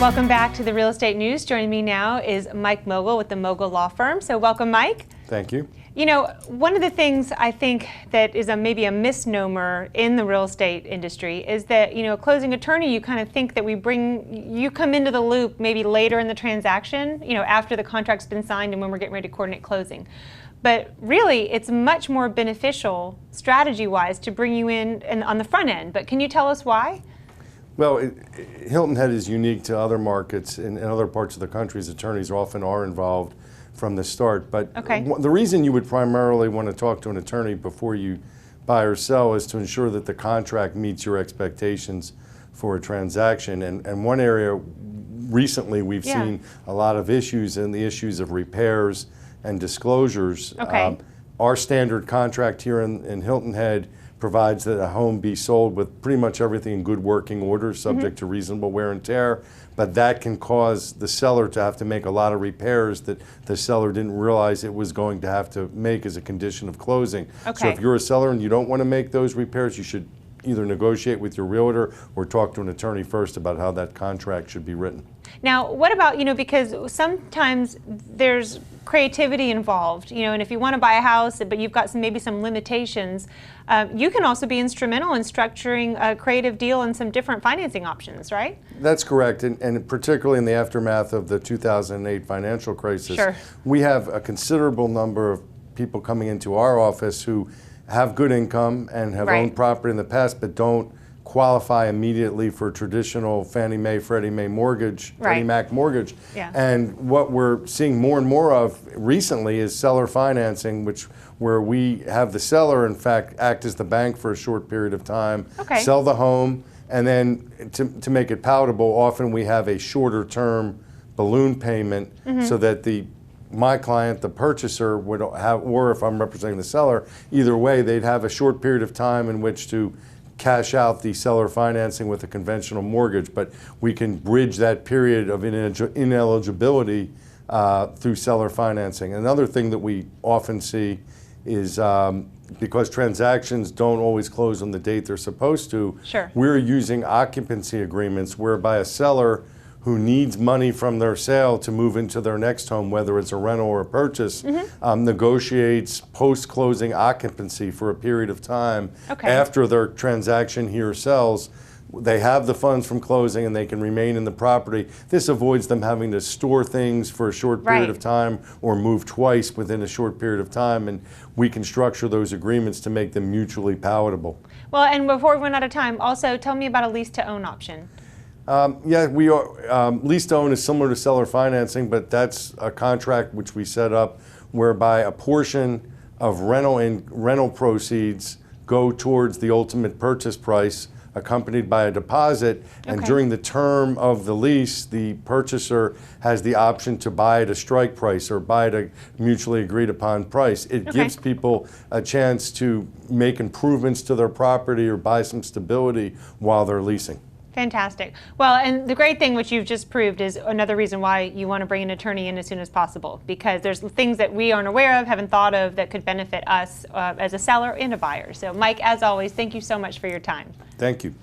Welcome back to the Real Estate News. Joining me now is Mike Mogil with the Mogil Law Firm. So welcome, Mike. Thank you. You know, one of the things I think that is maybe a misnomer in the real estate industry is that, a closing attorney, you kind of think that you come into the loop maybe later in the transaction, after the contract's been signed and when we're getting ready to coordinate closing. But really, it's much more beneficial strategy-wise to bring you in and on the front end. But can you tell us why? Well, Hilton Head is unique to other markets in other parts of the country. Attorneys often are involved from the start. But the reason you would primarily want to talk to an attorney before you buy or sell is to ensure that the contract meets your expectations for a transaction. And one area recently we've seen a lot of issues in the issues of repairs and disclosures. Our standard contract here in Hilton Head provides that a home be sold with pretty much everything in good working order, subject to reasonable wear and tear, but that can cause the seller to have to make a lot of repairs that the seller didn't realize it was going to have to make as a condition of closing. So if you're a seller and you don't want to make those repairs, you should either negotiate with your realtor or talk to an attorney first about how that contract should be written. Now, what about, because sometimes there's creativity involved, and if you want to buy a house, but you've got maybe some limitations, you can also be instrumental in structuring a creative deal and some different financing options, right? That's correct, and particularly in the aftermath of the 2008 financial crisis, we have a considerable number of people coming into our office who have good income and have owned property in the past, but don't qualify immediately for traditional Fannie Mae, Freddie Mae mortgage, Freddie Mac mortgage. And what we're seeing more and more of recently is seller financing, where we have the seller, in fact, act as the bank for a short period of time, sell the home, and then to make it palatable, often we have a shorter term balloon payment so that my client, the purchaser, would have, or if I'm representing the seller, either way, they'd have a short period of time in which to cash out the seller financing with a conventional mortgage, but we can bridge that period of ineligibility through seller financing. Another thing that we often see is because transactions don't always close on the date they're supposed to, we're using occupancy agreements whereby a seller who needs money from their sale to move into their next home, whether it's a rental or a purchase, negotiates post-closing occupancy for a period of time after their transaction here sells. They have the funds from closing and they can remain in the property. This avoids them having to store things for a short period of time or move twice within a short period of time, and we can structure those agreements to make them mutually palatable. Well, and before we run out of time, also tell me about a lease-to-own option. We are, lease-to-own is similar to seller financing, but that's a contract which we set up whereby a portion of rental proceeds go towards the ultimate purchase price, accompanied by a deposit, and during the term of the lease, the purchaser has the option to buy at a strike price or buy at a mutually agreed upon price. It gives people a chance to make improvements to their property or buy some stability while they're leasing. Fantastic. Well, and the great thing which you've just proved is another reason why you want to bring an attorney in as soon as possible, because there's things that we aren't aware of, haven't thought of, that could benefit us as a seller and a buyer. So Mike, as always, thank you so much for your time. Thank you.